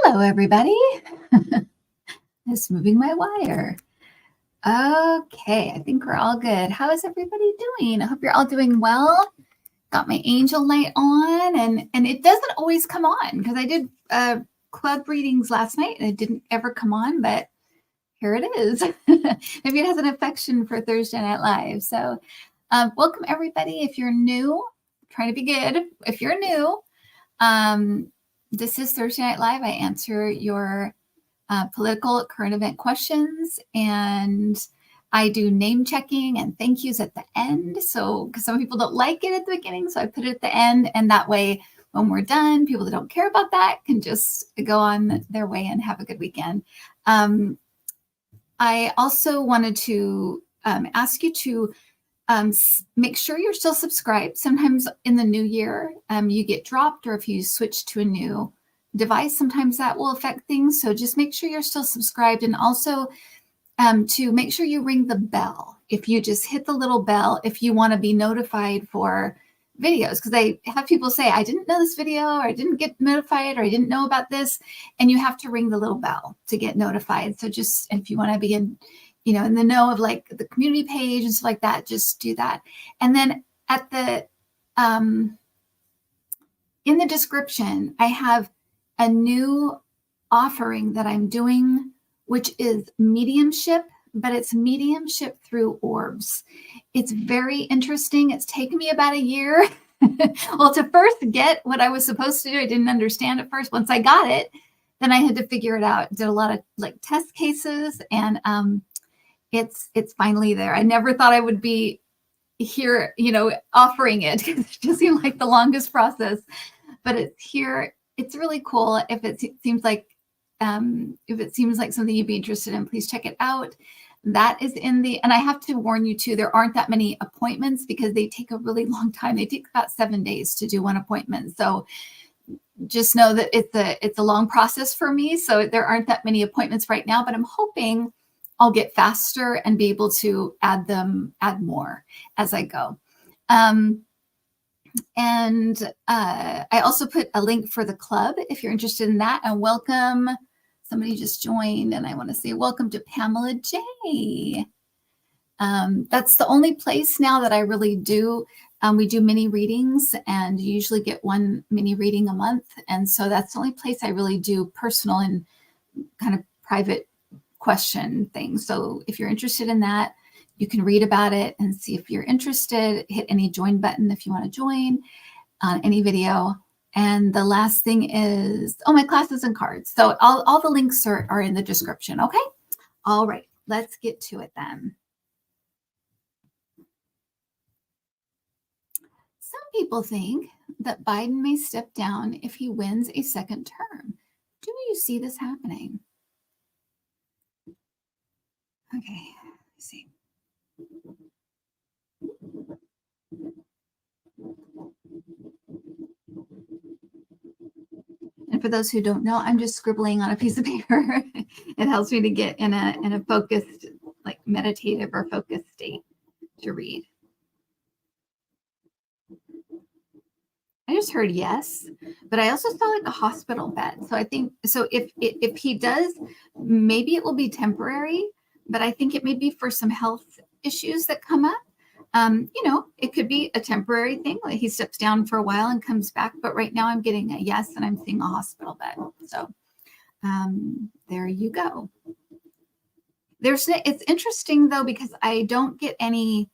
Hello, everybody. Just moving my wire. Okay, I think we're all good. How is everybody doing? I hope you're all doing well. Got my angel light on, and it doesn't always come on because I did club readings last night and it didn't ever come on, but here it is. Maybe it has an affection for Thursday Night Live. So welcome, everybody. If you're new, try to be good. If you're new, this is Thursday Night Live. I answer your political current event questions, and I do name checking and thank yous at the end. So, because some people don't like it at the beginning, so I put it at the end, and that way, when we're done, people that don't care about that can just go on their way and have a good weekend. I also wanted to ask you to make sure you're still subscribed. Sometimes in the new year, you get dropped, or if you switch to a new device, sometimes that will affect things. So just make sure you're still subscribed, and also to make sure you ring the bell. If you just hit the little bell, if you want to be notified for videos, because I have people say, I didn't know this video, or I didn't get notified, or I didn't know about this, and you have to ring the little bell to get notified. So just, if you want to be in the know of like the community page and stuff like that, just do that. And then at the in the description, I have a new offering that I'm doing, which is mediumship, but it's mediumship through orbs. It's very interesting. It's taken me about a year. Well, to first get what I was supposed to do, I didn't understand at first. Once I got it, then I had to figure it out. Did a lot of like test cases, and it's finally there. I never thought I would be here, offering it. It just seemed like the longest process, but it's here. It's really cool. If it seems like something you'd be interested in, please check it out. That is and I have to warn you too, there aren't that many appointments because they take a really long time. They take about 7 days to do one appointment. So just know that it's a long process for me. So there aren't that many appointments right now, but I'm hoping I'll get faster and be able to add more as I go. And I also put a link for the club if you're interested in that. And welcome. Somebody just joined, and I want to say welcome to Pamela J. That's the only place now that I really do. We do mini readings, and you usually get one mini reading a month. And so that's the only place I really do personal and kind of private question things. So if you're interested in that, you can read about it and see if you're interested. Hit any join button if you want to join on any video. And the last thing is, my classes and cards. So all the links are in the description. Okay. All right. Let's get to it then. Some people think that Biden may step down if he wins a second term. Do you see this happening? Okay. Let's see. And for those who don't know, I'm just scribbling on a piece of paper. It helps me to get in a focused, like meditative or focused state to read. I just heard yes, but I also saw like a hospital bed. So I think, so if he does, maybe it will be temporary, but I think it may be for some health issues that come up. It could be a temporary thing, like he steps down for a while and comes back. But right now I'm getting a yes, and I'm seeing a hospital bed. So there you go. It's interesting though, because I don't get any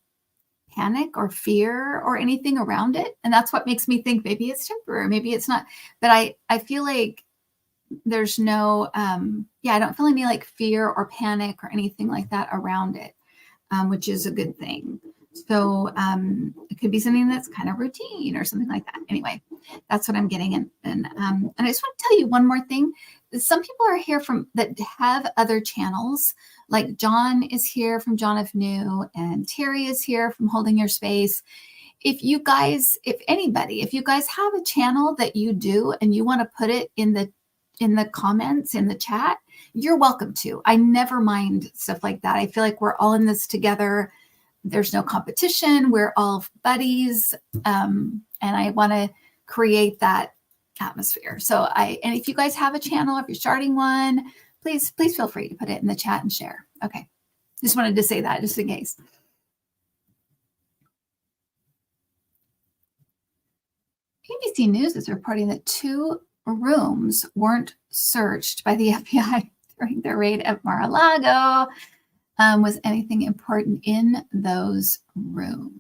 panic or fear or anything around it. And that's what makes me think maybe it's temporary, maybe it's not. But I feel like there's no, I don't feel any like fear or panic or anything like that around it, which is a good thing. So it could be something that's kind of routine or something like that. Anyway, that's what I'm getting. And I just want to tell you one more thing. Some people are here that have other channels. Like John is here from John of New, and Terry is here from Holding Your Space. If you guys have a channel that you do and you want to put it in the comments, in the chat, you're welcome to. I never mind stuff like that. I feel like we're all in this together. There's no competition. We're all buddies. And I want to create that atmosphere. So and if you guys have a channel, if you're starting one, please feel free to put it in the chat and share. Okay. Just wanted to say that just in case. ABC News is reporting that 2 rooms weren't searched by the FBI during their raid at Mar-a-Lago. Was anything important in those rooms?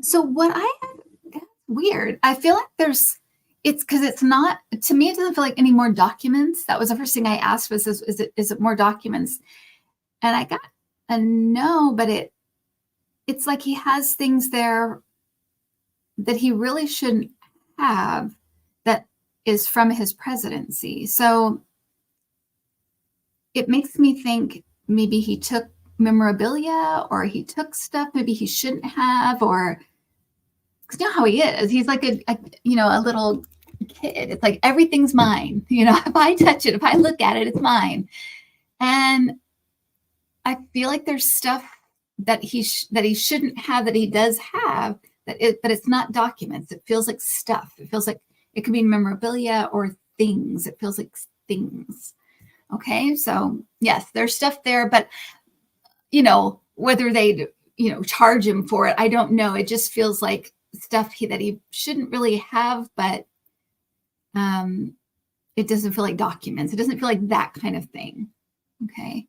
So what weird. I feel like it's because it's not, to me, it doesn't feel like any more documents. That was the first thing I asked was, is it more documents? And I got a no, but it's like he has things there that he really shouldn't have that is from his presidency. So it makes me think maybe he took memorabilia or he took stuff maybe he shouldn't have, or because you know how he is. He's like a little kid. It's like everything's mine. If I touch it, if I look at it, it's mine. And I feel like there's stuff that he shouldn't have that he does have, but it's not documents. It feels like stuff. It feels like it could be memorabilia or things. It feels like things. Okay, so yes, there's stuff there, but whether they charge him for it, I don't know. It just feels like stuff that he shouldn't really have, but it doesn't feel like documents. It doesn't feel like that kind of thing. Okay.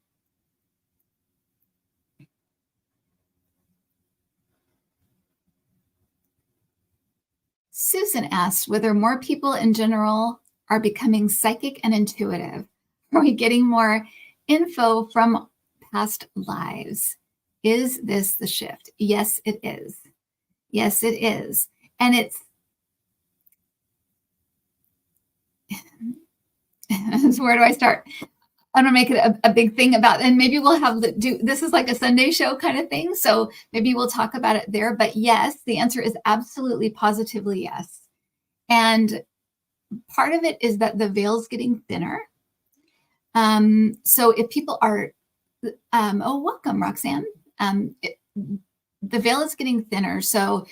Susan asked whether more people in general are becoming psychic and intuitive. Are we getting more info from past lives? Is this the shift? Yes, it is. Yes, it is. And where do I start? I'm going to make it a big thing about, and maybe we'll this is like a Sunday show kind of thing. So maybe we'll talk about it there. But yes, the answer is absolutely, positively yes. And part of it is that the veil's getting thinner. So if people are, welcome, Roxanne. The veil is getting thinner. So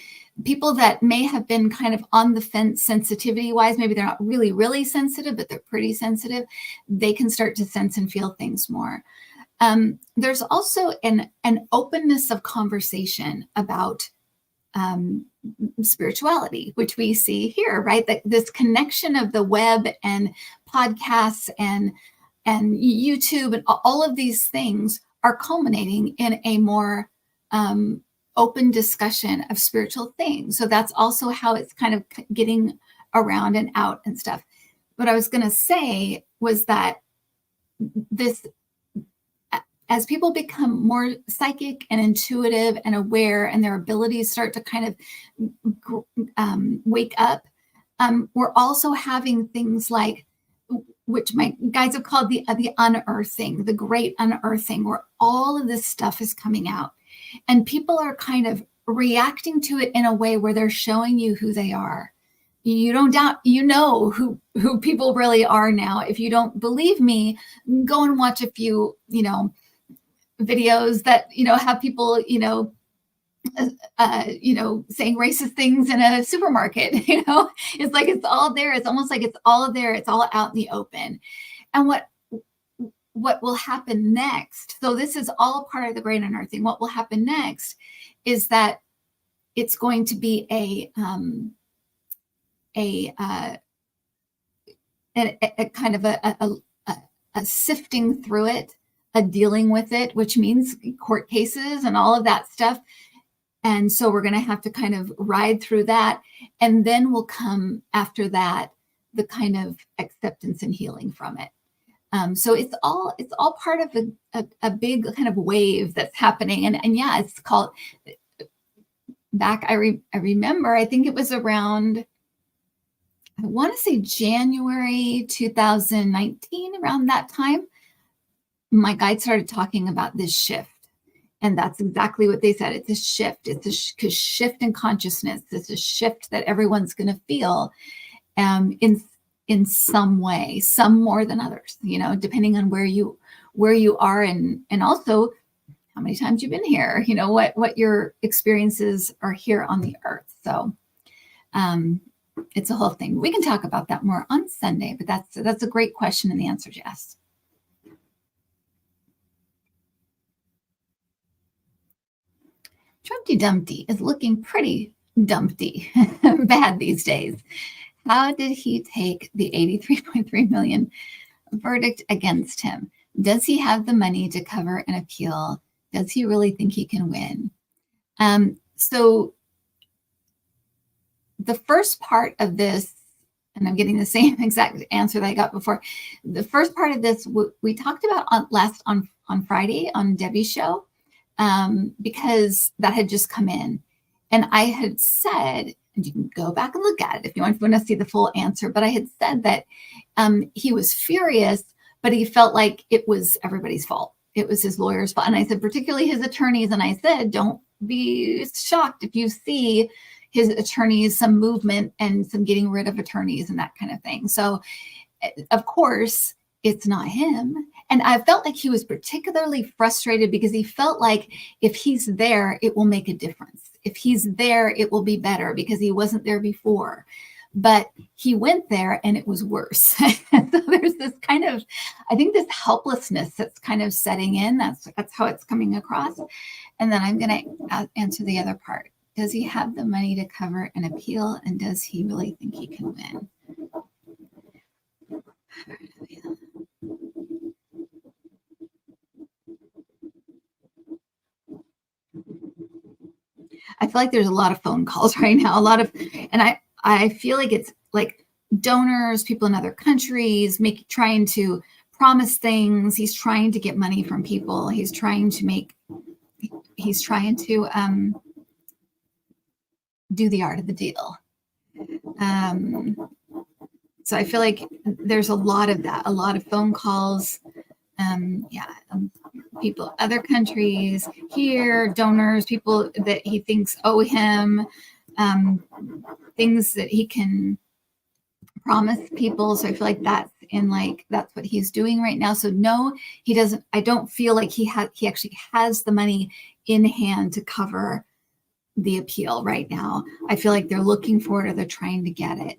people that may have been kind of on the fence sensitivity wise, maybe they're not really, really sensitive, but they're pretty sensitive. They can start to sense and feel things more. There's also an openness of conversation about spirituality, which we see here, right? That this connection of the web and podcasts and YouTube and all of these things are culminating in a more open discussion of spiritual things. So that's also how it's kind of getting around and out and stuff. What I was going to say was that as people become more psychic and intuitive and aware, and their abilities start to kind of wake up, we're also having things like, which my guides have called the unearthing, the great unearthing, where all of this stuff is coming out. And people are kind of reacting to it in a way where they're showing you who they are. You don't doubt, who people really are now. If you don't believe me, go and watch a few, videos that, have people, saying racist things in a supermarket. It's like, it's all there. It's almost like it's all there. It's all out in the open. And what will happen next, so this is all part of the great unearthing. What will happen next is that it's going to be a kind of a sifting through it, a dealing with it, which means court cases and all of that stuff. And so we're going to have to kind of ride through that. And then will come after that, the kind of acceptance and healing from it. So it's all part of a big kind of wave that's happening. And yeah, it's called back. I remember, I think it was around I want to say January 2019, around that time, my guide started talking about this shift. And that's exactly what they said. It's a shift. It's a shift in consciousness. It's a shift that everyone's going to feel in some way, some more than others, depending on where you are, and also how many times you've been here, what your experiences are here on the earth. So it's a whole thing. We can talk about that more on Sunday, but that's a great question, and the answer is yes. Dumpty is looking pretty dumpty bad these days. How did he take the 83.3 million verdict against him? Does he have the money to cover an appeal? Does he really think he can win? So the first part of this, and I'm getting the same exact answer that I got before. The first part of this, we talked about on Friday on Debbie's show, because that had just come in. And I had said, and you can go back and look at it if you want to see the full answer, but I had said that he was furious, but he felt like it was everybody's fault. It was his lawyer's fault. And I said, particularly his attorneys. And I said, don't be shocked if you see his attorneys, some movement and some getting rid of attorneys and that kind of thing. So, of course, it's not him. And I felt like he was particularly frustrated because he felt like if he's there, it will make a difference. If he's there, it will be better because he wasn't there before. But he went there and it was worse. So there's this kind of, I think, this helplessness that's kind of setting in. That's how it's coming across. And then I'm going to answer the other part. Does he have the money to cover an appeal? And does he really think he can win? I feel like there's a lot of phone calls right now, and I feel like it's like donors, people in other countries, trying to promise things. He's trying to get money from people. He's trying to do the art of the deal. So I feel like there's a lot of that, a lot of phone calls. People, other countries, here, donors, people that he thinks owe him, things that he can promise people. So I feel like that's what he's doing right now. So no, he doesn't. I don't feel like he actually has the money in hand to cover the appeal right now. I feel like they're looking for it, or they're trying to get it.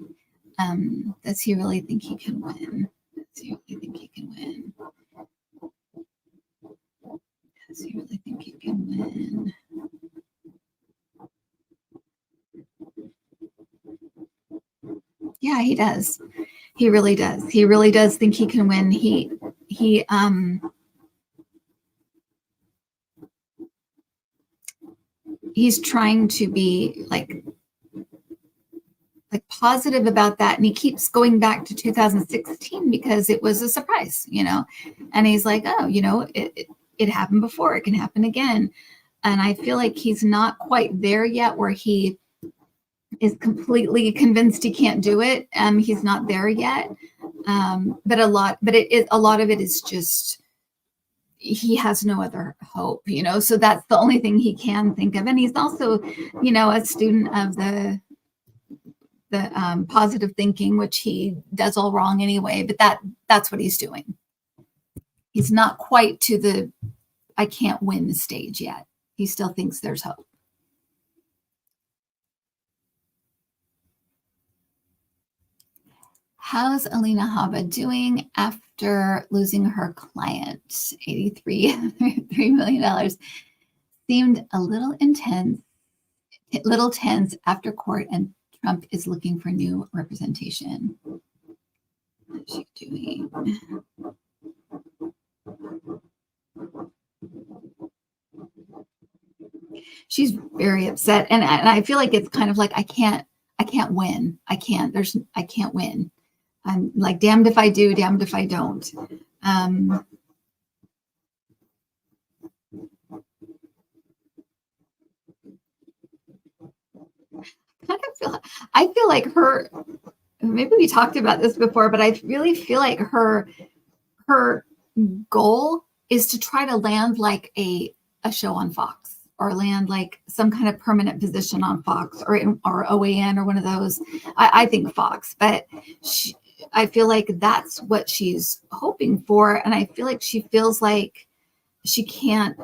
Does he really think he can win? Does he really think he can win? Does he really think he can win? Yeah, he does. He really does. He really does think he can win. He's trying to be like positive about that, and he keeps going back to 2016 because it was a surprise, and he's like, oh, it happened before, it can happen again. And I feel like he's not quite there yet where he is completely convinced he can't do it. He's not there yet. But a lot of it is just he has no other hope, so that's the only thing he can think of. And he's also, a student of the positive thinking, which he does all wrong anyway, but that's what he's doing. He's not quite to the I can't win stage yet. He still thinks there's hope. How's Alina Hava doing after losing her client? $83 million. Seemed a little tense after court, and Trump is looking for new representation. How's she doing? She's very upset, and I feel like it's kind of like I can't win. I can't win. I'm like, damned if I do, damned if I don't. I feel like maybe we talked about this before, but I really feel like her goal is to try to land like a show on Fox, or land like some kind of permanent position on Fox, or OAN, or one of those. I think Fox, but I feel like that's what she's hoping for. And I feel like she feels like she can't,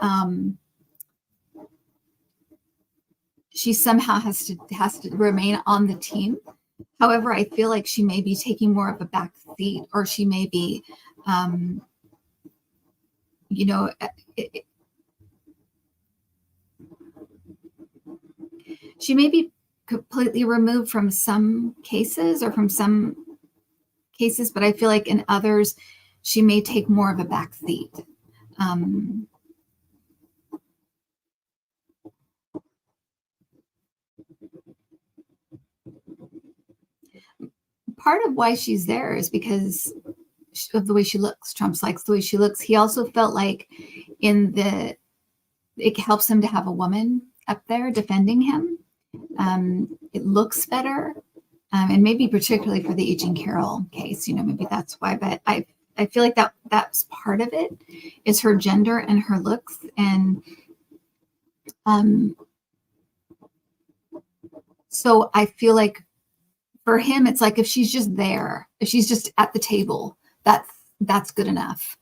she somehow has to remain on the team. However, I feel like she may be taking more of a back seat, or she may be, she may be completely removed from some cases, but I feel like in others, she may take more of a back seat. Part of why she's there is because of the way she looks. Trump likes the way she looks. He also felt like it helps him to have a woman up there defending him. It looks better. And maybe particularly for the Aging Carol case, maybe that's why. But I feel like that's part of it, is her gender and her looks. And so I feel like for him, it's like if she's just there, if she's just at the table, that's good enough.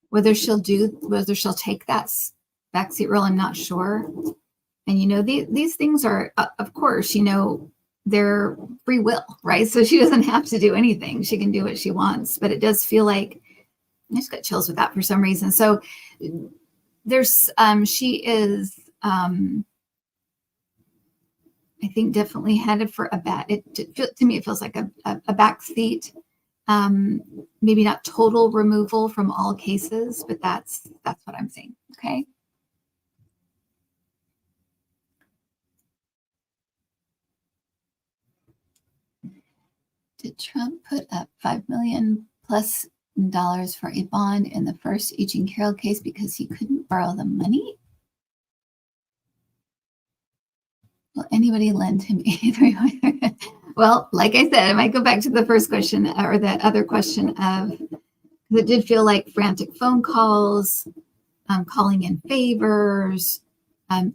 Whether she'll take that backseat role, I'm not sure. And these things are, of course, they're free will, right? So she doesn't have to do anything. She can do what she wants. But it does feel like, I just got chills with that for some reason. So there's, she is, I think, definitely headed for to me, it feels like a back seat. Maybe not total removal from all cases, but that's what I'm saying. Okay. Did Trump put up $5 million plus for a bond in the first Aging Carol case because he couldn't borrow the money? Will anybody lend him 83? Well, like I said, I might go back to the first question, or that other question of, it did feel like frantic phone calls, calling in favors,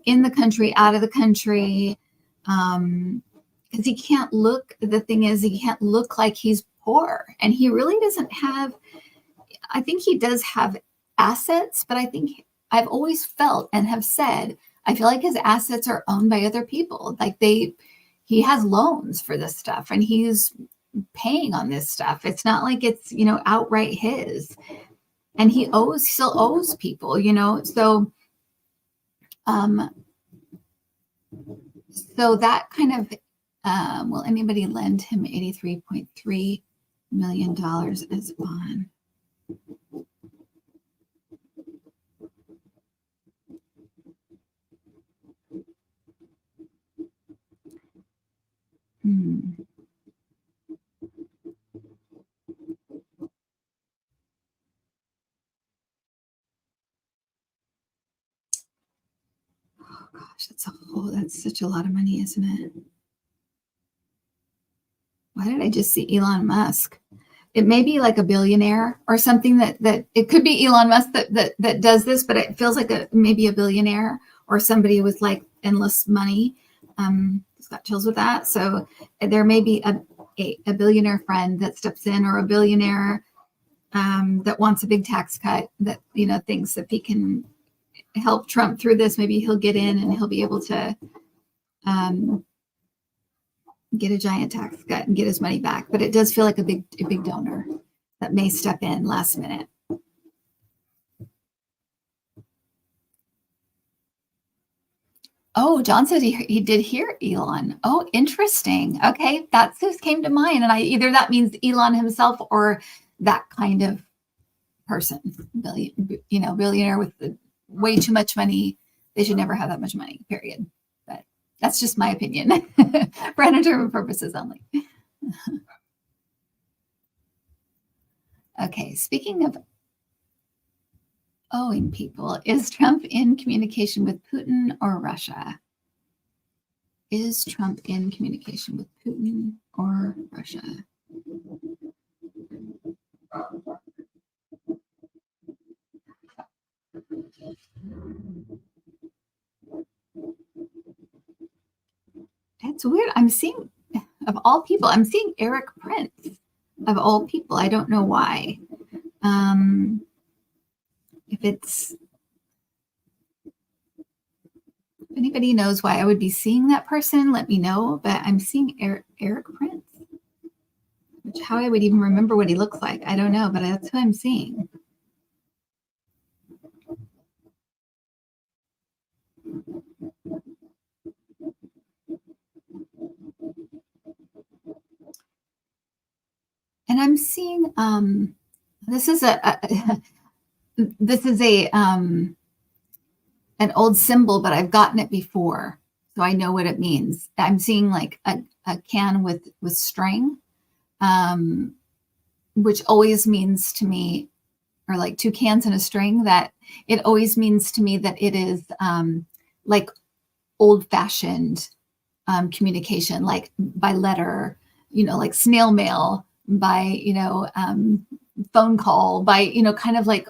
in the country, out of the country, because he can't look, the thing is, he can't look like he's poor, and he really doesn't have, I think he does have assets, but I think I've always felt and have said, I feel like his assets are owned by other people. Like he has loans for this stuff, and he's paying on this stuff. It's not like it's, outright his, and he still owes people, so, so that kind of, will anybody lend him $83.3 million as a bond? Oh gosh, that's such a lot of money, isn't it? Why did I just see Elon Musk? It may be like a billionaire or something that it could be Elon Musk that does this, but it feels like maybe a billionaire or somebody with like endless money. Just got chills with that. So there may be a billionaire friend that steps in, or a billionaire that wants a big tax cut, that thinks if he can help Trump through this, maybe he'll get in and he'll be able to get a giant tax cut and get his money back. But it does feel like a big donor that may step in last minute. Oh, John said he did hear Elon. Oh, interesting. Okay, that's who came to mind. And either that means Elon himself, or that kind of person, billionaire with way too much money. They should never have that much money, period. But that's just my opinion for entertainment purposes only. Okay, speaking of owing people. Is Trump in communication with Putin or Russia? Is Trump in communication with Putin or Russia? That's weird. I'm seeing, of all people, I'm seeing Eric Prince, of all people. I don't know why. If anybody knows why I would be seeing that person, let me know. But I'm seeing Eric Prince, which how I would even remember what he looks like, I don't know, but that's who I'm seeing. And I'm seeing this is an old symbol, but I've gotten it before, so I know what it means. I'm seeing like a can with string, which always means to me, or like two cans and a string, that it always means to me that it is like old-fashioned communication, like by letter, like snail mail, by phone call, by kind of like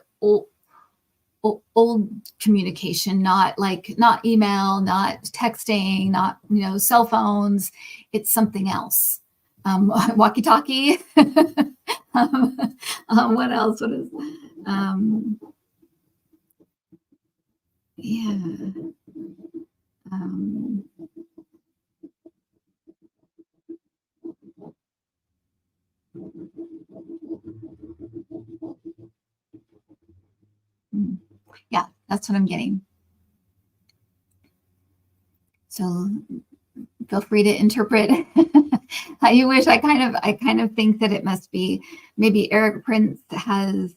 old communication, not email, not texting, not cell phones. It's something else. Walkie-talkie. What else? What is? Yeah. Yeah, that's what I'm getting. So feel free to interpret how you wish. I kind of think that it must be maybe Eric Prince has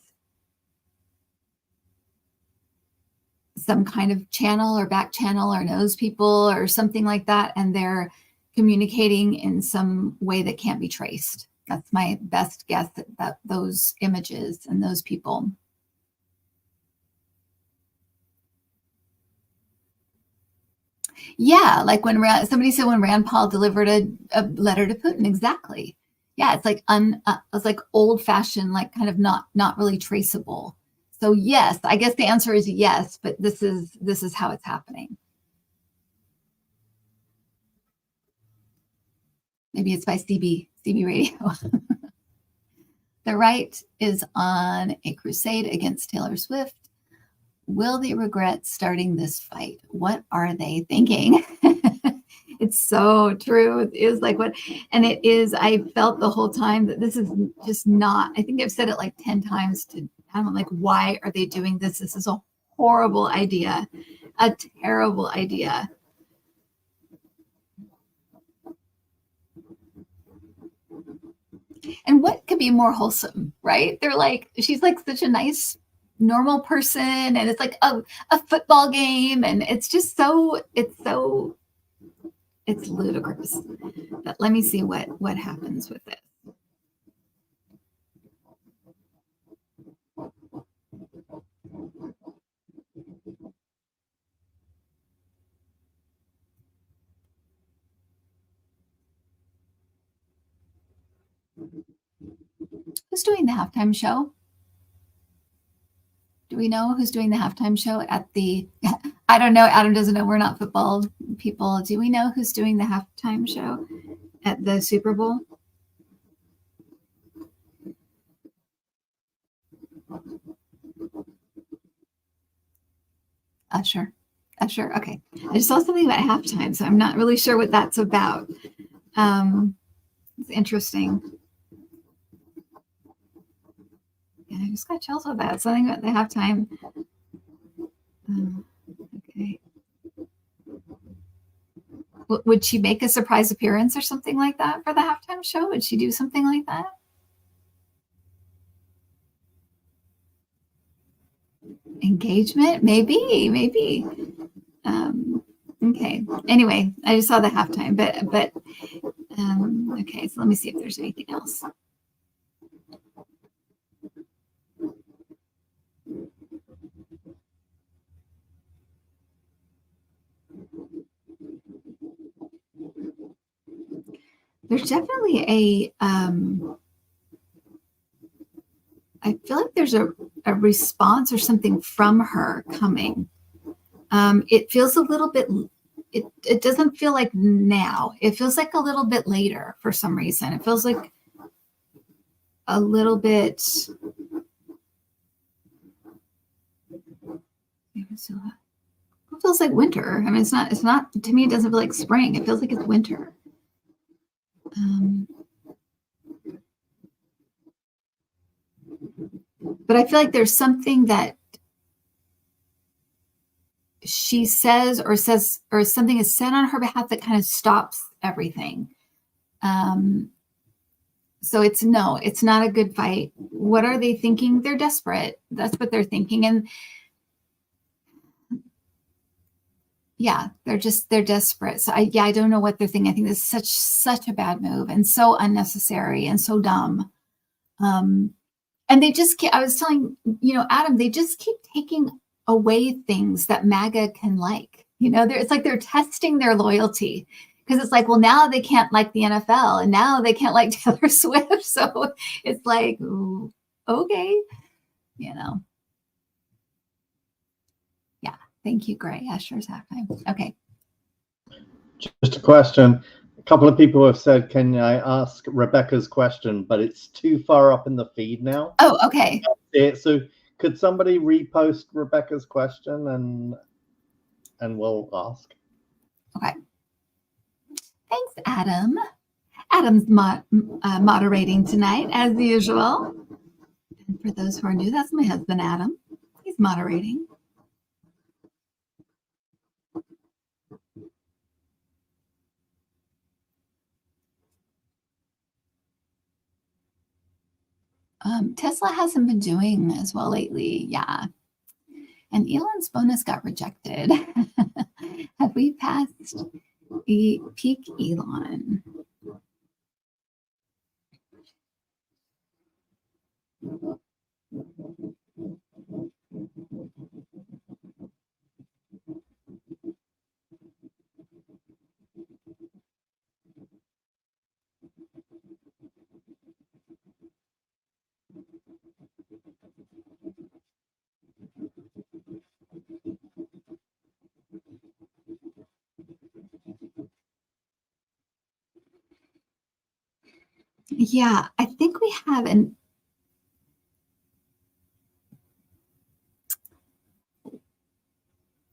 some kind of channel or back channel or knows people or something like that, and they're communicating in some way that can't be traced. That's my best guess at those images and those people. Yeah, like when somebody said when Rand Paul delivered a letter to Putin. Exactly. Yeah, it's like it's like old fashioned, like kind of not really traceable. So yes, I guess the answer is yes, but this is how it's happening. Maybe it's by CB radio. The right is on a crusade against Taylor Swift. Will they regret starting this fight? What are they thinking? It's so true. It is like what, and it is, I felt the whole time that this is just not, I think I've said it like 10 times to, I'm like, why are they doing this? This is a horrible idea, a terrible idea. And what could be more wholesome, right? They're like, she's like such a nice, normal person, and it's like a football game, and it's just it's ludicrous. But let me see what happens with it. Who's doing the halftime show? Do we know who's doing the halftime show at the? I don't know. Adam doesn't know. We're not football people. Do we know who's doing the halftime show at the Super Bowl? Usher. Usher. Okay. I just saw something about halftime, so I'm not really sure what that's about. It's interesting. Yeah, I just got chills with that. Something about the halftime. Okay. Would she make a surprise appearance or something like that for the halftime show? Would she do something like that? Engagement? Maybe. Okay. Anyway, I just saw the halftime, but okay. So let me see if there's anything else. There's definitely I feel like there's a response or something from her coming. It feels a little bit, it doesn't feel like now. It feels like a little bit later for some reason. It feels like a little bit. It feels like winter. I mean, it's not, to me, it doesn't feel like spring. It feels like it's winter. But I feel like there's something that she says or something is said on her behalf that kind of stops everything. So it's not a good fight. What are they thinking? They're desperate. That's what they're thinking. And yeah, they're desperate. So I don't know what they're thinking. I think this is such a bad move and so unnecessary and so dumb. And they just keep, I was telling, Adam, they just keep taking away things that MAGA can like. It's like they're testing their loyalty, because it's like, well, now they can't like the NFL and now they can't like Taylor Swift. So it's like, ooh, okay, Yeah. Thank you, Gray. Asher's halftime. Okay. Just a question. A couple of people have said, can I ask Rebecca's question? But it's too far up in the feed now. Oh, okay. So could somebody repost Rebecca's question and we'll ask? Okay. Thanks, Adam. Adam's moderating tonight, as usual. And for those who are new, that's my husband, Adam. He's moderating. Tesla hasn't been doing as well lately. Yeah. And Elon's bonus got rejected. Have we passed peak Elon? Yeah, I think we have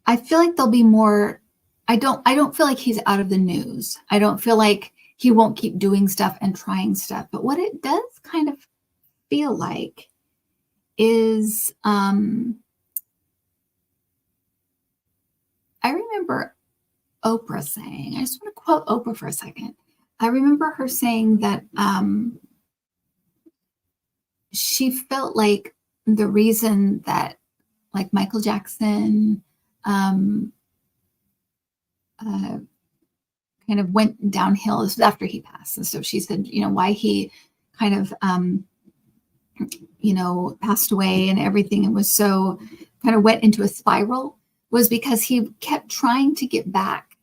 I feel like there'll be more. I don't feel like he's out of the news. I don't feel like he won't keep doing stuff and trying stuff. But what it does kind of feel like is, I remember Oprah saying, I just want to quote Oprah for a second. I remember her saying that she felt like the reason that, like, Michael Jackson kind of went downhill is after he passed. And so she said, why he kind of, passed away and everything, and was so kind of went into a spiral, was because he kept trying to get back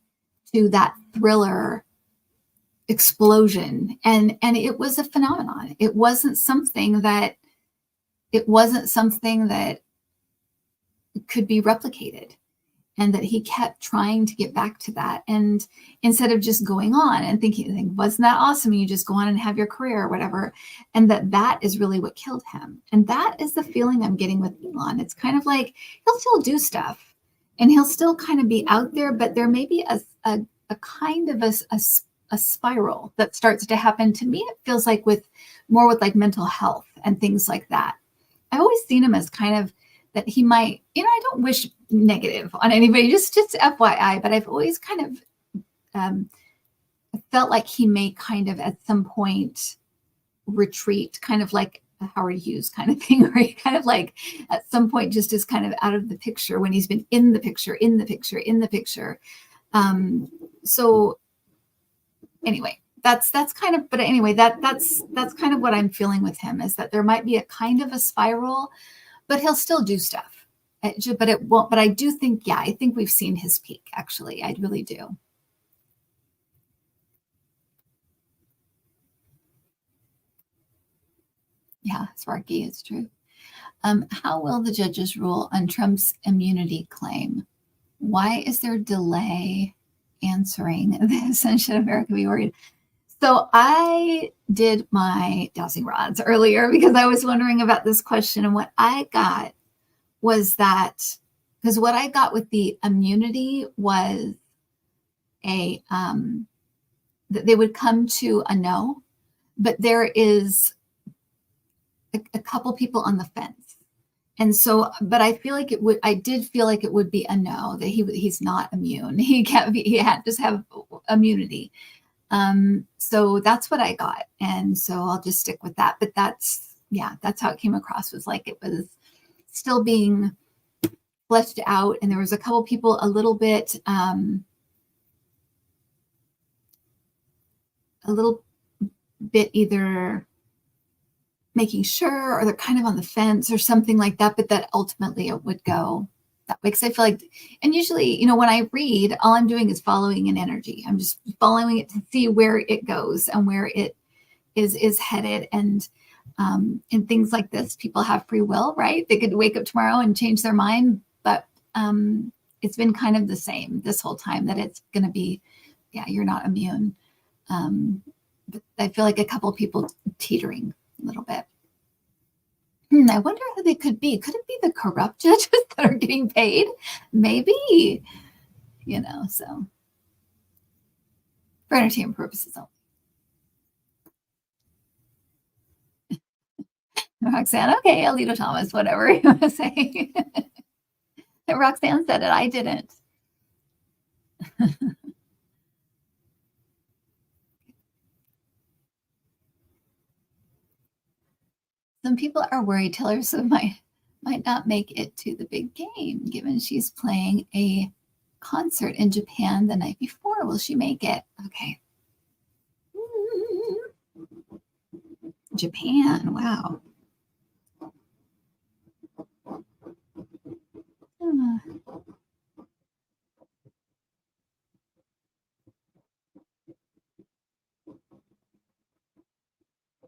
to that Thriller explosion. And it was a phenomenon. It wasn't something that could be replicated. And that he kept trying to get back to that. And instead of just going on and thinking, wasn't that awesome? You just go on and have your career or whatever. And that is really what killed him. And that is the feeling I'm getting with Elon. It's kind of like he'll still do stuff and he'll still kind of be out there, but there may be a kind of a spiral that starts to happen. To me, it feels like with like mental health and things like that. I've always seen him as kind of that he might, I don't wish negative on anybody, just FYI, but I've always kind of felt like he may kind of at some point retreat, kind of like a Howard Hughes kind of thing, where he kind of like at some point just is kind of out of the picture when he's been in the picture. So anyway, that's kind of, but anyway, that's kind of what I'm feeling with him, is that there might be a kind of a spiral, but he'll still do stuff. But it won't. But I do think, I think we've seen his peak, actually. I really do. Yeah, Sparky, it's true. How will the judges rule on Trump's immunity claim? Why is there delay answering this? And should America be worried? So I did my dowsing rods earlier because I was wondering about this question. And what I got was that, because what I got with the immunity was that they would come to a no, but there is a couple people on the fence. And so, but I did feel like it would be a no, that he's not immune. He had just have immunity. So that's what I got. And so I'll just stick with that. But that's how it came across, was like it was still being fleshed out. And there was a couple people a little bit either making sure, or they're kind of on the fence or something like that, but that ultimately it would go that way. Because I feel like, and usually, when I read, all I'm doing is following an energy. I'm just following it to see where it goes and where it is headed. And in things like this, people have free will, right? They could wake up tomorrow and change their mind, but it's been kind of the same this whole time, that it's going to be, you're not immune. But I feel like a couple of people teetering a little bit. I wonder who they could be. Could it be the corrupt judges that are getting paid? Maybe, so for entertainment purposes only. Roxanne, okay, Alito Thomas, whatever you want to say. Roxanne said it, I didn't. Some people are worried Taylor Swift might not make it to the big game, given she's playing a concert in Japan the night before. Will she make it? Okay. Japan, wow.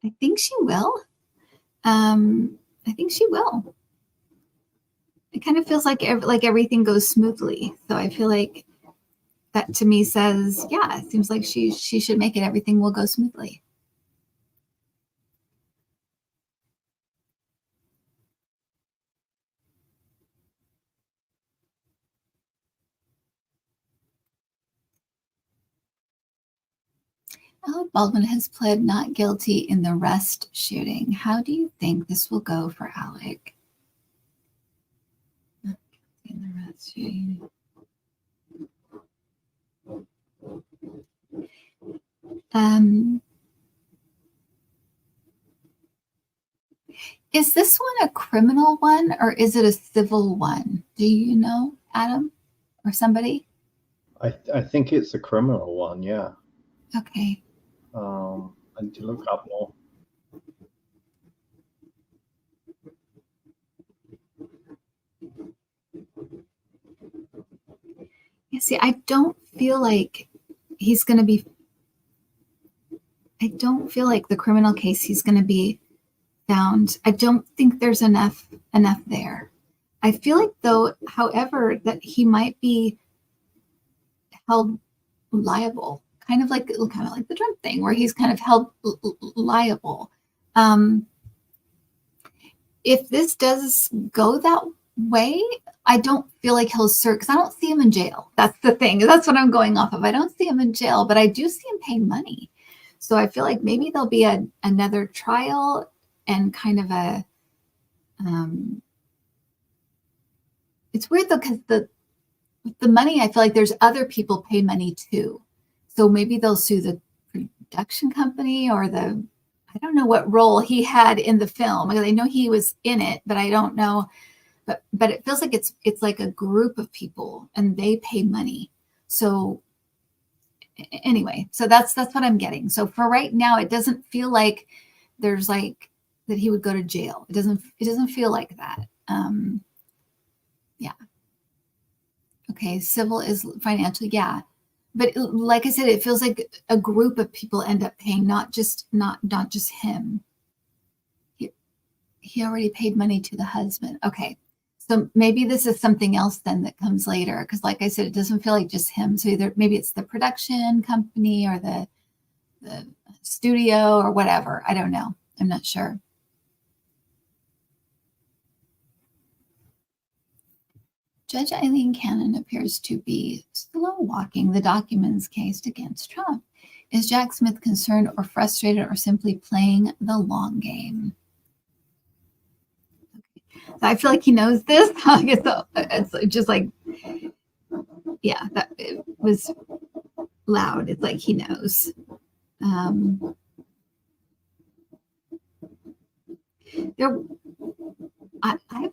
I think she will. I think she will. It kind of feels like everything goes smoothly. So I feel like that to me says, it seems like she should make it. Everything will go smoothly. Alec Baldwin has pled not guilty in the Rust shooting. How do you think this will go for Alec? Not guilty in the Rust shooting. Is this one a criminal one, or is it a civil one? Do you know, Adam, or somebody? I think it's a criminal one, yeah. Okay. I need to look up more. Yeah, see, I don't feel like he's going to be, I don't feel like the criminal case he's going to be found. I don't think there's enough there. I feel like, though, however, that he might be held liable, kind of like the Trump thing, where he's kind of held liable. If this does go that way, I don't feel like he'll serve, because I don't see him in jail. That's the thing. That's what I'm going off of. I don't see him in jail, but I do see him paying money. So I feel like maybe there'll be another trial and kind of a, it's weird though, because the money, I feel like there's other people pay money too. So maybe they'll sue the production company or I don't know what role he had in the film. I know he was in it, but I don't know. But it feels like it's like a group of people and they pay money. So anyway, so that's what I'm getting. So for right now, it doesn't feel like there's like that he would go to jail. It doesn't feel like that. Yeah. Okay. Civil is financial. Yeah. But like I said, it feels like a group of people end up paying, not just him. he already paid money to the husband. Okay. So maybe this is something else then that comes later. Because like I said, it doesn't feel like just him. So either maybe it's the production company or the studio or whatever. I don't know. I'm not sure. Judge Eileen Cannon appears to be slow walking the documents case against Trump. Is Jack Smith concerned or frustrated or simply playing the long game? I feel like he knows this. I guess it's just like, yeah, that it was loud. It's like he knows. I've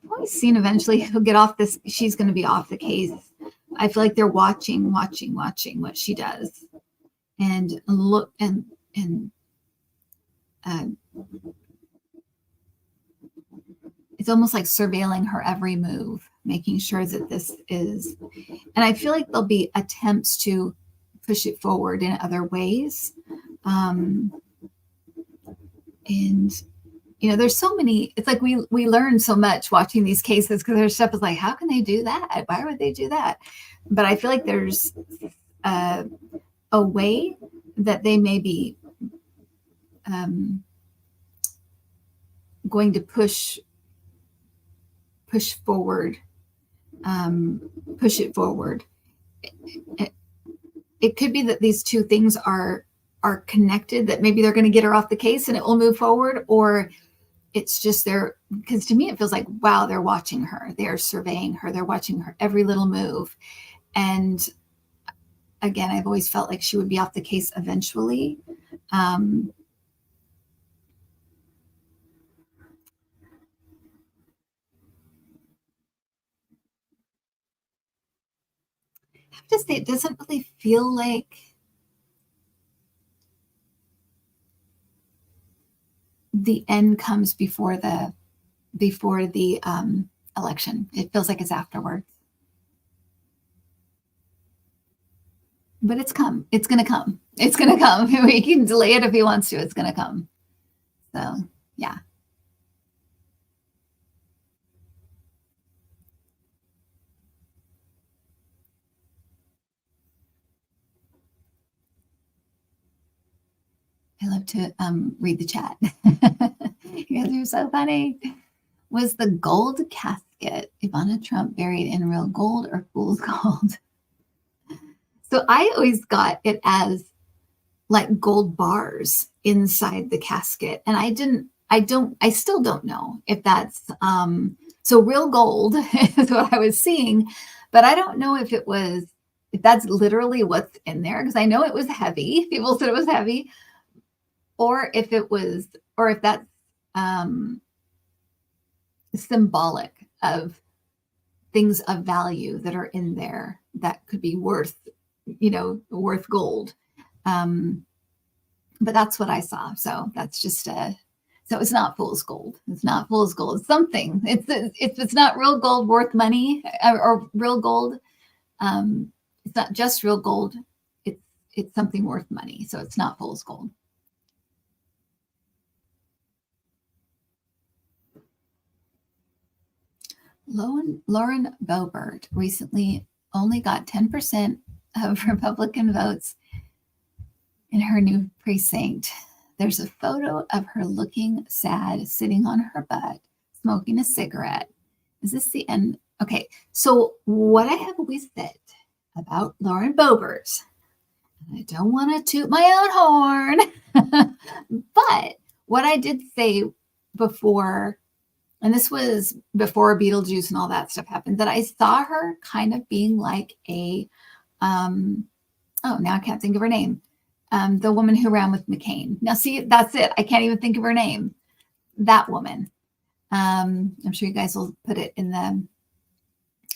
always seen eventually he'll get off this. She's going to be off the case. I feel like they're watching what she does, and look and it's almost like surveilling her every move, making sure that this is. And I feel like there'll be attempts to push it forward in other ways. And there's so many, it's like we learn so much watching these cases, because there's stuff is like, how can they do that? Why would they do that? But I feel like there's a way that they may be going to push forward, push it forward. It could be that these two things are connected, that maybe they're going to get her off the case and it will move forward, or it's just because to me it feels like, wow, they're watching her, they're surveying her, they're watching her every little move. And again, I've always felt like she would be off the case eventually. I have to say, it doesn't really feel like the end comes before the election. It feels like it's afterwards. But it's going to come. He can delay it if he wants to. It's going to come. So, yeah. I love to read the chat. You guys are so funny. Was the gold casket Ivana Trump buried in real gold or fool's gold? So I always got it as like gold bars inside the casket. And I still don't know if that's, so real gold is what I was seeing, but I don't know if that's literally what's in there. Cause I know it was heavy. People said it was heavy, or if that's symbolic of things of value that are in there that could be worth gold. But that's what I saw. So that's just so it's not fool's gold. It's not fool's gold. It's something. It's not real gold worth money, or real gold. It's not just real gold. It's something worth money. So it's not fool's gold. Lauren Boebert recently only got 10% of Republican votes in her new precinct. There's a photo of her looking sad, sitting on her butt, smoking a cigarette. Is this the end? Okay, so what I have always said about Lauren Boebert, and I don't want to toot my own horn, but what I did say before, and this was before Beetlejuice and all that stuff happened, that I saw her kind of being like a, now I can't think of her name. The woman who ran with McCain. Now, see, that's it. I can't even think of her name. That woman. I'm sure you guys will put it in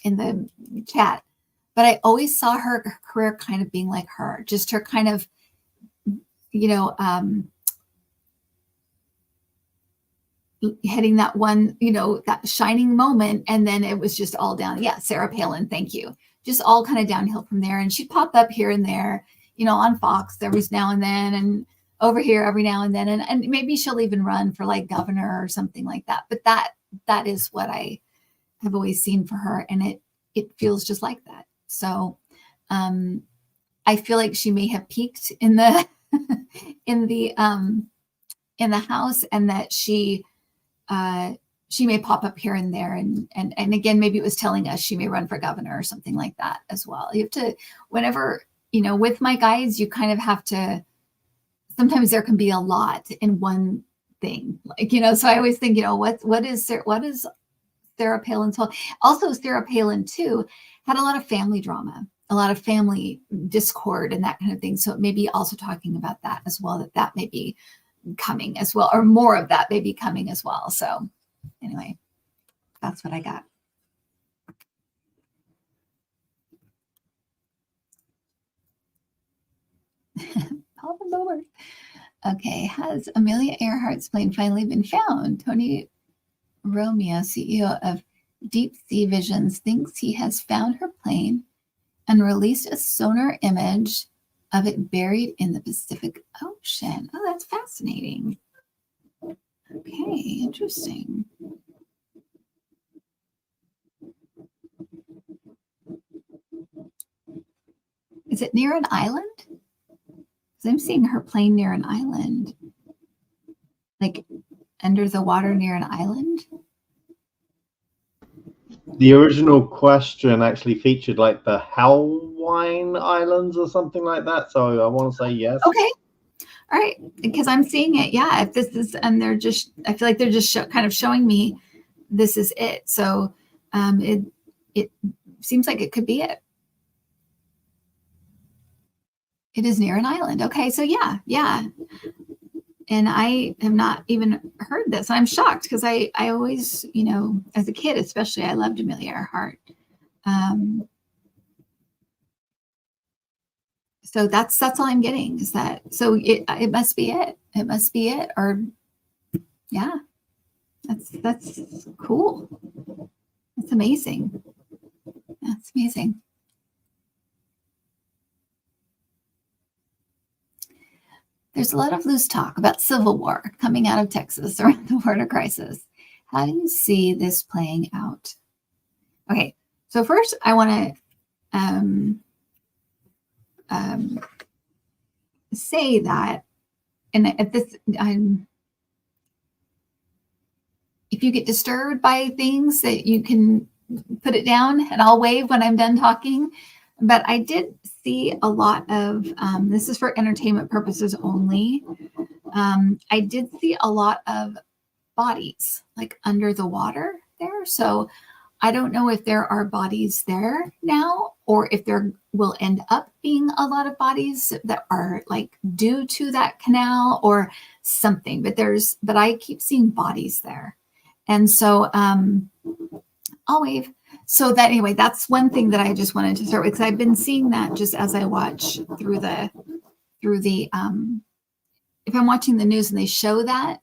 the chat. But I always saw her career kind of being like her. Just her kind of, hitting that one, that shining moment, and then it was just all down. Yeah, Sarah Palin, thank you. Just all kind of downhill from there. And she'd pop up here and there, on Fox every now and then. And over here every now and then. And maybe she'll even run for like governor or something like that. But that is what I have always seen for her. And it feels just like that. So I feel like she may have peaked in the in the house, and that she may pop up here and there, and again, maybe it was telling us she may run for governor or something like that as well. You have to, whenever, with my guides, you kind of have to, sometimes there can be a lot in one thing, like, so I always think, what is Sarah Palin's whole, also Sarah Palin too, had a lot of family drama, a lot of family discord and that kind of thing. So it may be also talking about that as well, that may be coming as well, or more of that may be coming as well. So anyway, that's what I got. All the moment. Okay, has Amelia Earhart's plane finally been found? Tony Romeo, CEO of Deep Sea Visions, thinks he has found her plane and released a sonar image of it buried in the Pacific Ocean. Oh, that's fascinating. Okay, interesting. Is it near an island? Because I'm seeing her plane near an island. Like under the water near an island? The original question actually featured like the Hawaiian Islands or something like that. So I want to say yes. Okay. All right. Because I'm seeing it. Yeah. If this is, and they're just, I feel like they're just kind of showing me this is it. So it seems like it could be it. It is near an island. Okay. So yeah. And I have not even heard this. I'm shocked because I always, as a kid, especially, I loved Amelia Earhart. So that's all I'm getting is that. So it must be it. It must be it. Or yeah, that's cool. That's amazing. That's amazing. There's a lot of loose talk about civil war coming out of Texas around the border crisis. How do you see this playing out? Okay, so first I want to say that, and at this, if you get disturbed by things, that you can put it down, and I'll wave when I'm done talking. But I did see a lot of, this is for entertainment purposes only. I did see a lot of bodies like under the water there. So I don't know if there are bodies there now, or if there will end up being a lot of bodies that are like due to that canal or something. But I keep seeing bodies there. And so I'll wave. So that anyway, that's one thing that I just wanted to start with, because I've been seeing that just as I watch through the if I'm watching the news and they show that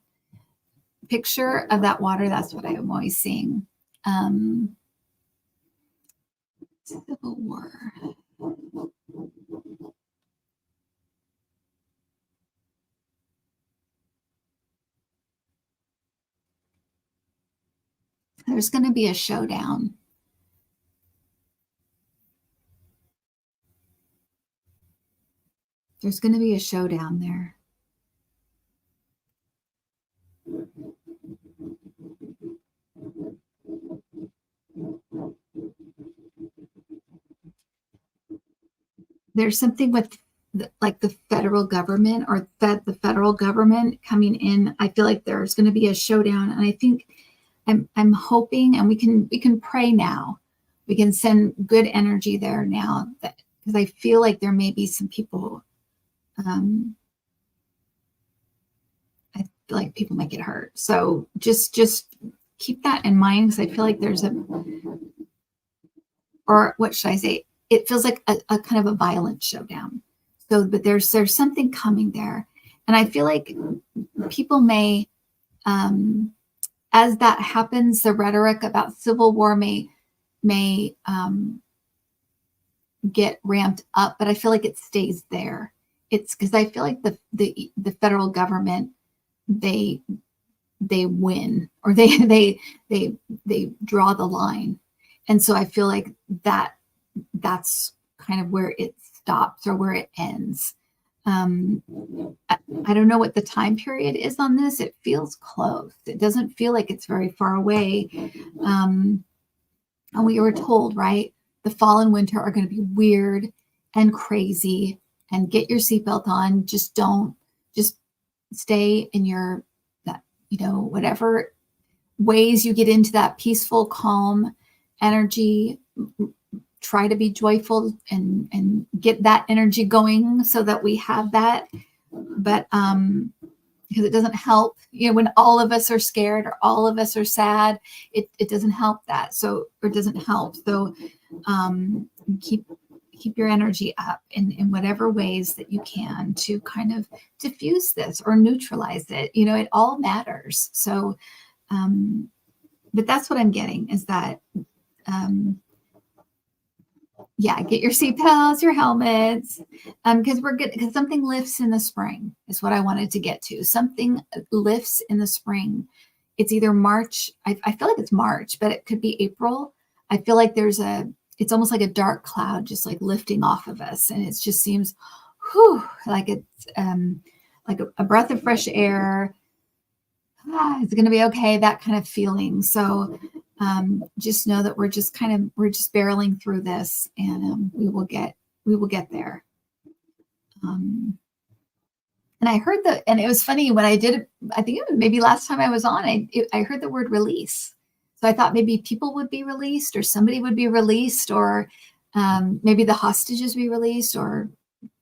picture of that water, that's what I'm always seeing. Civil War. There's going to be a showdown. There's going to be a showdown there. There's something with the federal government, or the federal government coming in. I feel like there's going to be a showdown, and I think I'm hoping, and we can pray now. We can send good energy there now, because I feel like there may be some people. I feel like people might get hurt. So just keep that in mind, because I feel like there's or what should I say? It feels like a kind of a violent showdown. So, but there's something coming there, and I feel like people may, as that happens, the rhetoric about civil war may get ramped up, but I feel like it stays there. it's because I feel like the federal government, they win, or they draw the line. And so I feel like that's kind of where it stops or where it ends. I don't know what the time period is on this. It feels close. It doesn't feel like it's very far away. And we were told, right, the fall and winter are going to be weird and crazy, and get your seatbelt on. Just stay in your, that, whatever ways you get into that peaceful, calm energy. Try to be joyful and get that energy going so that we have that. But because it doesn't help, when all of us are scared or all of us are sad, it doesn't help that. So, or it doesn't help. So keep your energy up in whatever ways that you can to kind of diffuse this or neutralize it. It all matters. So, but that's what I'm getting, is that, get your seatbelts, your helmets, because we're good. Because something lifts in the spring is what I wanted to get to. Something lifts in the spring. It's either March. I feel like it's March, but it could be April. I feel like it's almost like a dark cloud just like lifting off of us, and it just seems, like it's like a breath of fresh air. It's going to be okay. That kind of feeling. So. Just know that we're just barreling through this, and we will get there. And I heard and it was funny when I did, I think it was maybe last time I was on, I heard the word release. So I thought maybe people would be released, or somebody would be released, or maybe the hostages be released, or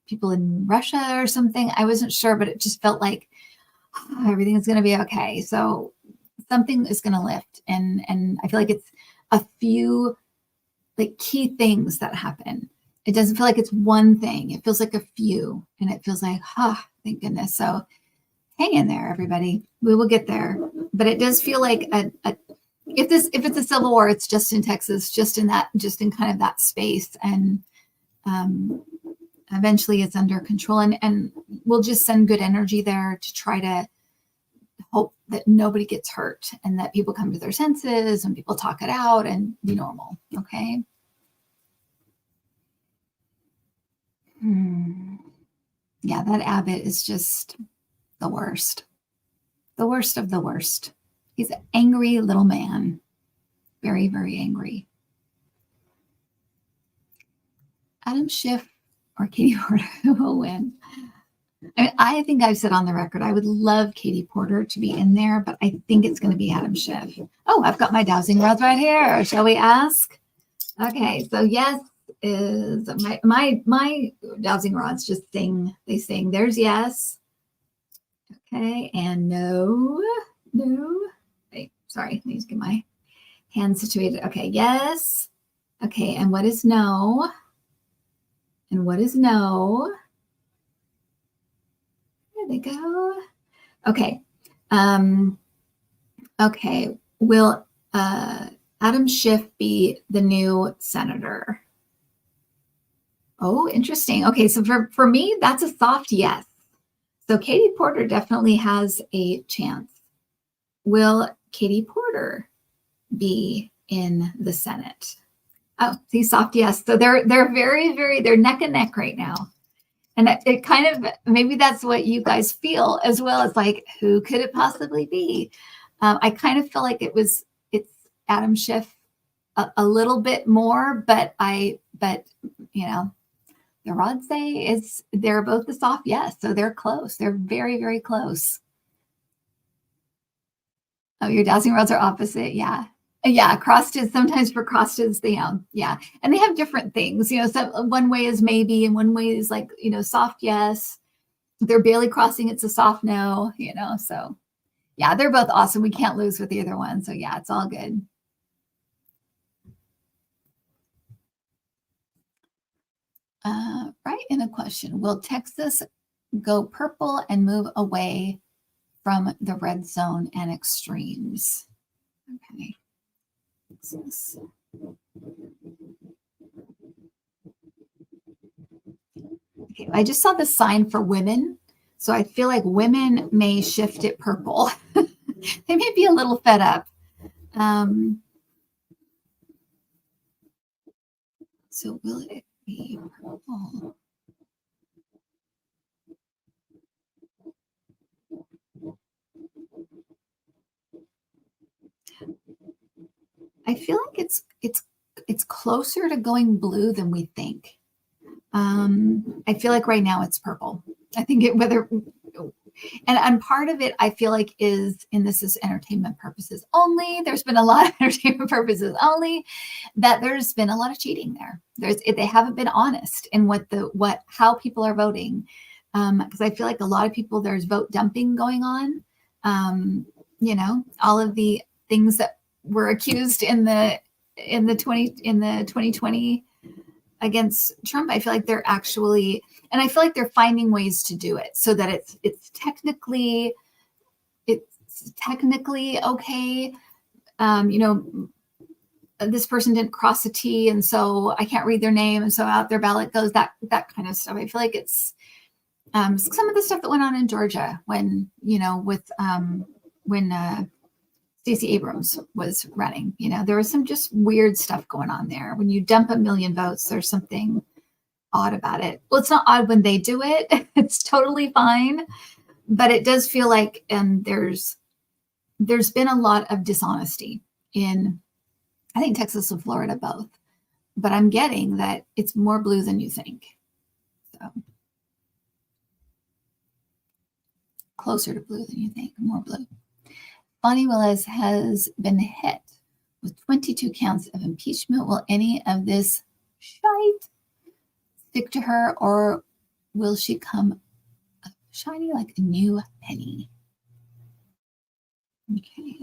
people in Russia or something. I wasn't sure, but it just felt like everything is going to be okay. So something is going to lift. And I feel like it's a few like key things that happen. It doesn't feel like it's one thing. It feels like a few, and it feels like, thank goodness. So hang in there, everybody. We will get there. But it does feel like if it's a civil war, it's just in Texas, just in kind of that space. And eventually it's under control, and we'll just send good energy there to try to hope that nobody gets hurt, and that people come to their senses and people talk it out and be normal. Okay. Yeah, that Abbott is just the worst of the worst. He's an angry little man. Very, very angry. Adam Schiff or Katie Porter, who will win? I think I've said on the record, I would love Katie Porter to be in there, but I think it's going to be Adam Schiff. Oh, I've got my dowsing rods right here. Shall we ask? Okay, so yes is my dowsing rods just sing. They sing. There's yes. Okay, and no. Wait, sorry, let me just get my hand situated. Okay, yes. Okay, and what is no? And what is no? There they go. Okay. Okay. Will Adam Schiff be the new senator? Oh, interesting. Okay, so for me, that's a soft yes. So Katie Porter definitely has a chance. Will Katie Porter be in the Senate? Oh, see, soft yes. So they're very, very, they're neck and neck right now. And it kind of, maybe that's what you guys feel as well. It's like, who could it possibly be? I kind of feel like it's Adam Schiff a little bit more, but the rods say they're both the soft yes. So they're close. They're very, very close. Oh, your dowsing rods are opposite. Yeah. Yeah. Crosted, sometimes for crosted, yeah. And they have different things, so one way is maybe, and one way is like, soft yes. If they're barely crossing, it's a soft no, so yeah, they're both awesome. We can't lose with either one. So yeah, it's all good. Right in a question, will Texas go purple and move away from the red zone and extremes? Okay. Okay, I just saw the sign for women. So I feel like women may shift it purple. They may be a little fed up. So will it be purple? I feel like it's closer to going blue than we think. I feel like right now it's purple. I think and part of it I feel like is, and this is entertainment purposes only. There's been a lot of entertainment purposes only, that there's been a lot of cheating there. They haven't been honest in how people are voting. Because I feel like a lot of people, there's vote dumping going on. All of the things that were accused in the 2020 against Trump, I feel like they're actually, and I feel like they're finding ways to do it so that it's technically okay. This person didn't cross a T, and so I can't read their name, and so out their ballot goes, that kind of stuff. I feel like it's some of the stuff that went on in Georgia when Stacey Abrams was running. There was some just weird stuff going on there. When you dump 1 million votes, there's something odd about it. Well, it's not odd when they do it. It's totally fine. But it does feel like there's been a lot of dishonesty in, I think, Texas and Florida both. But I'm getting that it's more blue than you think. So closer to blue than you think, more blue. Bonnie Willis has been hit with 22 counts of impeachment. Will any of this shite stick to her, or will she come up shiny like a new penny? Okay.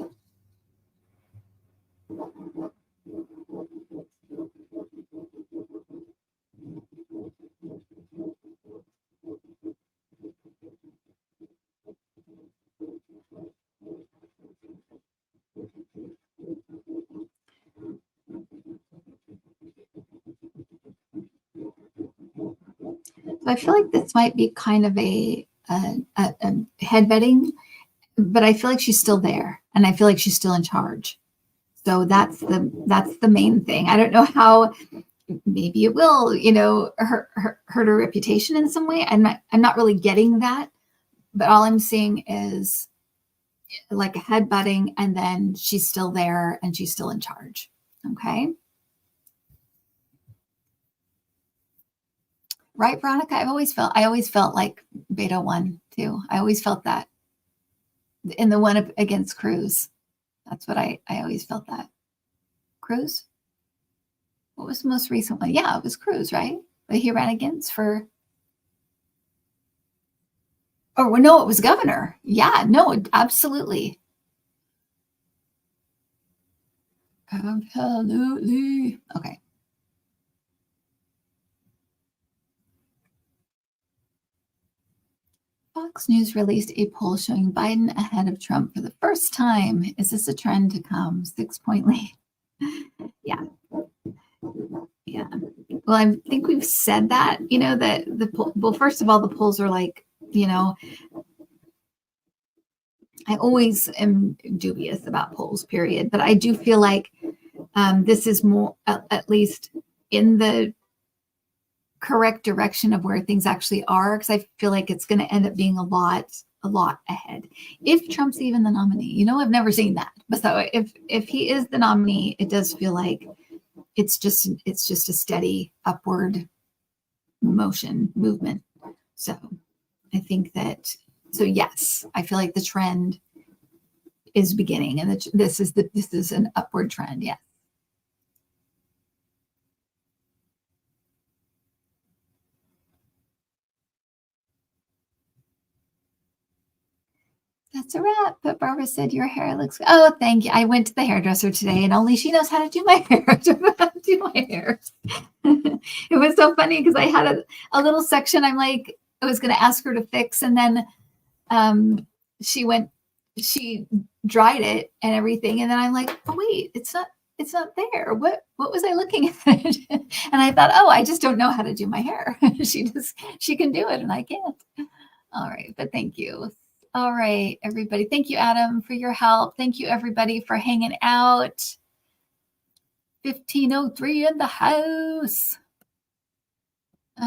So I feel like this might be kind of a headbetting, but I feel like she's still there, and I feel like she's still in charge. So that's the main thing. I don't know how. Maybe it will, hurt her reputation in some way. I'm not really getting that, but all I'm seeing is like a headbutting, and then she's still there and she's still in charge. Okay. Right, Veronica? I always felt like Beto won too. I always felt that in the one against Cruz. That's what I always felt that. Cruz? What was the most recent one? Yeah, it was Cruz, right? But he ran against for. Oh, well, no, it was governor. Yeah, no, absolutely. Absolutely. Okay. Fox News released a poll showing Biden ahead of Trump for the first time. Is this a trend to come? 6-point lead. Yeah. Yeah. Well, I think we've said that, that well, first of all, the polls are like, I always am dubious about polls, period. But I do feel like this is more, at least in the correct direction of where things actually are, because I feel like it's going to end up being a lot ahead if Trump's even the nominee. I've never seen that, but so if he is the nominee, it does feel like it's just a steady upward movement. So I think that, so yes, I feel like the trend is beginning, and this is an upward trend. Yes. That's a wrap. But Barbara said your hair looks. Oh, thank you. I went to the hairdresser today, and only she knows how to do my hair. I don't know how to do my hair. It was so funny because I had a little section. I'm like, I was going to ask her to fix, and then she dried it and everything, and then I'm like, oh wait, it's not. it's not there. What was I looking at? And I thought, oh, I just don't know how to do my hair. She can do it and I can't. All right, but thank you. All right, everybody. Thank you, Adam, for your help. Thank you, everybody, for hanging out. 1503 in the house.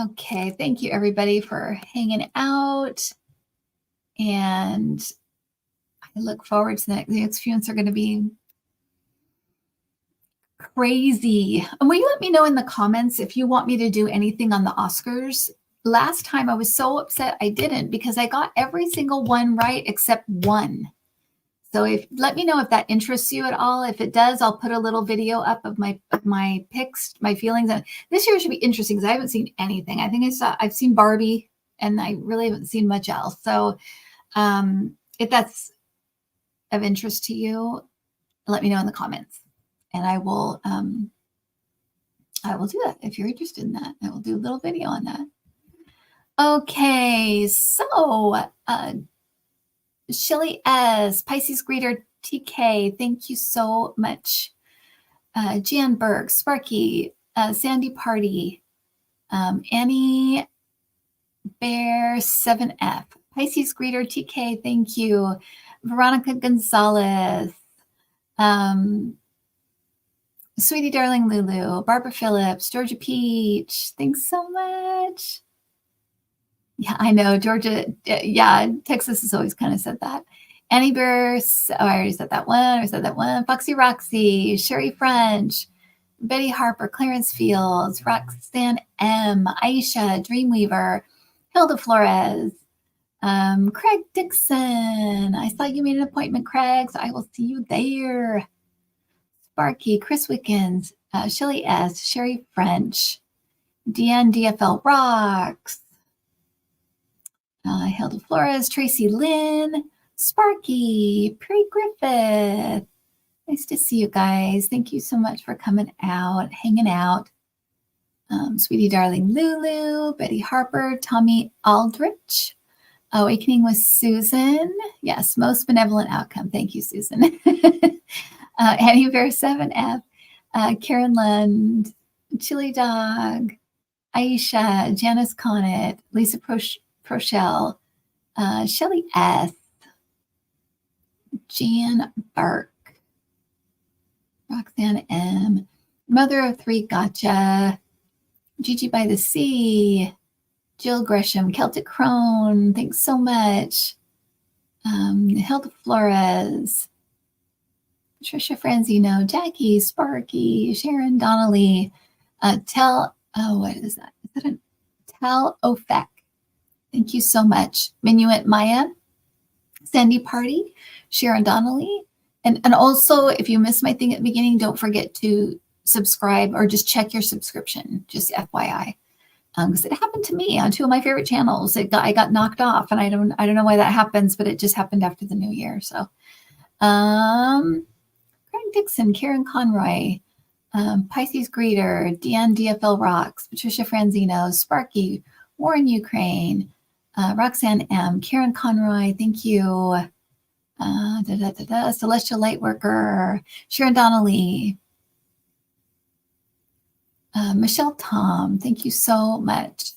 Okay, thank you, everybody, for hanging out. And I look forward to the next few months are going to be crazy. And will you let me know in the comments if you want me to do anything on the Oscars? Last time I was so upset I didn't because I got every single one right except one. So let me know if that interests you at all. If it does, I'll put a little video up of my picks, my feelings. And this year should be interesting because I haven't seen anything. I think I've seen Barbie and I really haven't seen much else. So if that's of interest to you, let me know in the comments. And I will do that if you're interested in that. I will do a little video on that. Okay, so Shelly S, Pisces Greeter TK, thank you so much. Jan Berg, Sparky, Sandy Party, Annie Bear 7F, Pisces Greeter TK, thank you. Veronica Gonzalez, Sweetie Darling Lulu, Barbara Phillips, Georgia Peach, thanks so much. Yeah, I know, Georgia. Yeah, Texas has always kind of said that. Annie Burse, I already said that one. Foxy Roxy, Sherry French, Betty Harper, Clarence Fields, Roxanne M, Aisha, Dreamweaver, Hilda Flores, Craig Dixon. I saw you made an appointment, Craig, so I will see you there. Sparky, Chris Wickens, Shelly S, Sherry French, Deanne DFL Rocks, Hilda Flores, Tracy Lynn, Sparky, Perry Griffith. Nice to see you guys. Thank you so much for coming out, hanging out. Sweetie Darling Lulu, Betty Harper, Tommy Aldrich, Awakening with Susan. Yes, most benevolent outcome. Thank you, Susan. Annie Bear 7F, Karen Lund, Chili Dog, Aisha, Janice Connet, Lisa Prochelle, Shelly S, Jan Bark, Roxanne M, Mother of Three Gotcha, Gigi by the Sea, Jill Gresham, Celtic Crone, thanks so much. Hilda Flores, Patricia Franzino, Jackie, Sparky, Sharon Donnelly, what is that? Is that a Tal Ofek? Thank you so much. Minuet Maya, Sandy Party, Sharon Donnelly. And also, if you missed my thing at the beginning, don't forget to subscribe or just check your subscription, just FYI. Because it happened to me on two of my favorite channels. I got knocked off, and I don't know why that happens, but it just happened after the new year. So, Craig Dixon, Karen Conroy, Pisces Greeter, Deanne DFL Rocks, Patricia Franzino, Sparky, Warren Ukraine, Roxanne M, Karen Conroy, thank you. Celestial Lightworker, Sharon Donnelly, Michelle Tom, thank you so much.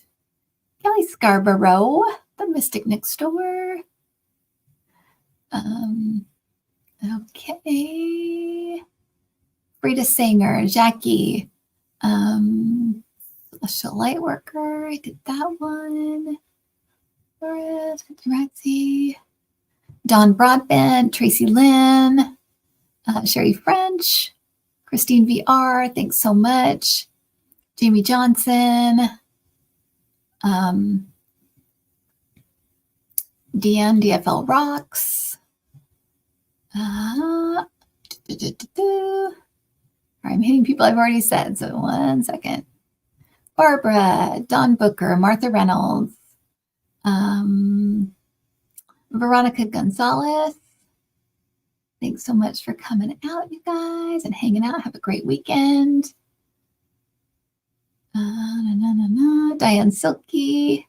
Kelly Scarborough, the Mystic Next Door. Okay. Frida Sanger, Jackie, Celestial Lightworker, I did that one. Flores, Roxy, Dawn Broadbent, Tracy Lynn, Sherry French, Christine VR, thanks so much. Jamie Johnson, Deanne DFL Rocks. I'm hitting people I've already said, so 1 second. Barbara, Don Booker, Martha Reynolds, Veronica Gonzalez. Thanks so much for coming out, you guys, and hanging out. Have a great weekend. Diane Silky.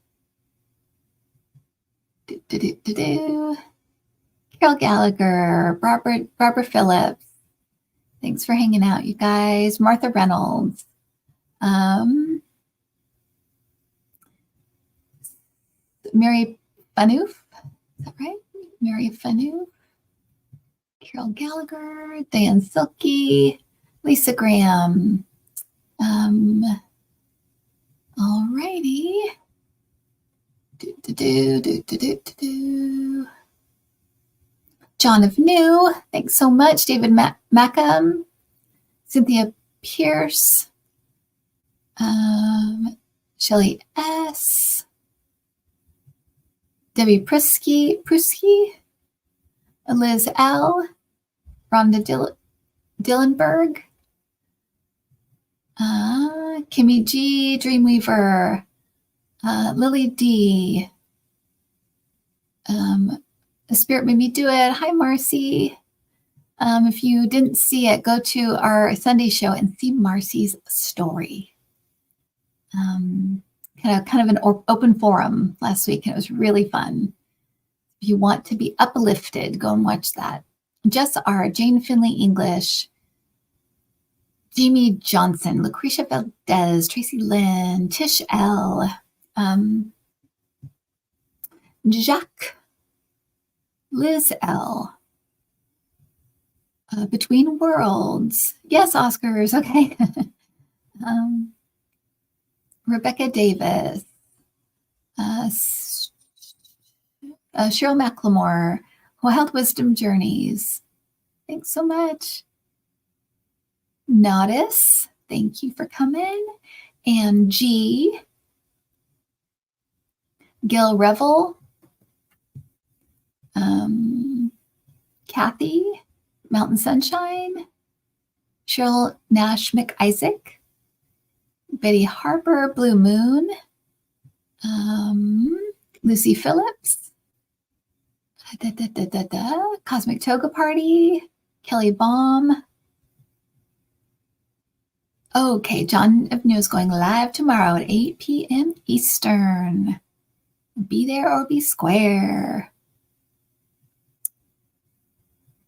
Carol Gallagher, Barbara Phillips. Thanks for hanging out, you guys. Martha Reynolds. Mary Fanoof. Is that right? Mary Fanoof. Carol Gallagher. Diane Silky. Lisa Graham. Alrighty. John of New. Thanks so much. David Mackham. Cynthia Pierce. Shelley S. Debbie Prusky. Liz L. Rhonda Dillenberg. Kimmy G. Dreamweaver. Lily D. The Spirit Made Me Do It. Hi, Marcy. If you didn't see it, go to our Sunday show and see Marcy's story. Kind of an open forum last week, and it was really fun. If you want to be uplifted, go and watch that. Jess R., Jane Finley English, Jamie Johnson, Lucretia Valdez, Tracy Lynn, Tish L., Jacques, Liz L., Between Worlds. Yes, Oscars. Okay. Rebecca Davis. Cheryl McLemore. Wild Wisdom Journeys. Thanks so much. Nodis. Thank you for coming. And G. Gil Revel. Kathy. Mountain Sunshine, Cheryl Nash McIsaac, Betty Harper, Blue Moon, Lucy Phillips, Cosmic Toga Party, Kelly Baum. Okay, John of New is going live tomorrow at 8 p.m. Eastern. Be there or be square.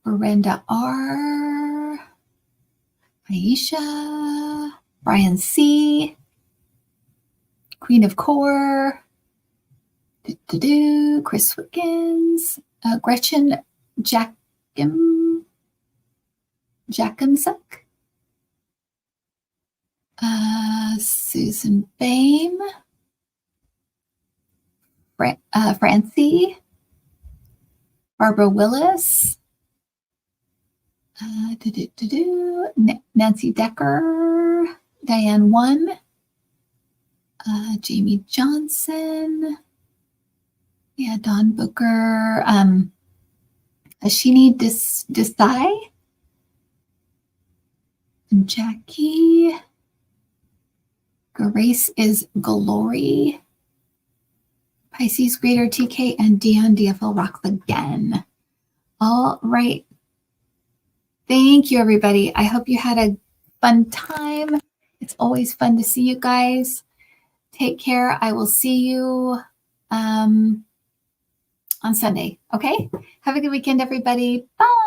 Brenda R. Aisha. Brian C. Queen of Core. Chris Wickens. Gretchen Jackamsuk. Susan Bame. Francie. Barbara Willis. Nancy Decker, Diane 1, Jamie Johnson, Don Booker, Ashini Desai, and Jackie, Grace is Glory, Pisces Greater TK, and Dion DFL Rocks again. All right. Thank you, everybody. I hope you had a fun time. It's always fun to see you guys. Take care. I will see you on Sunday. Okay? Have a good weekend, everybody. Bye.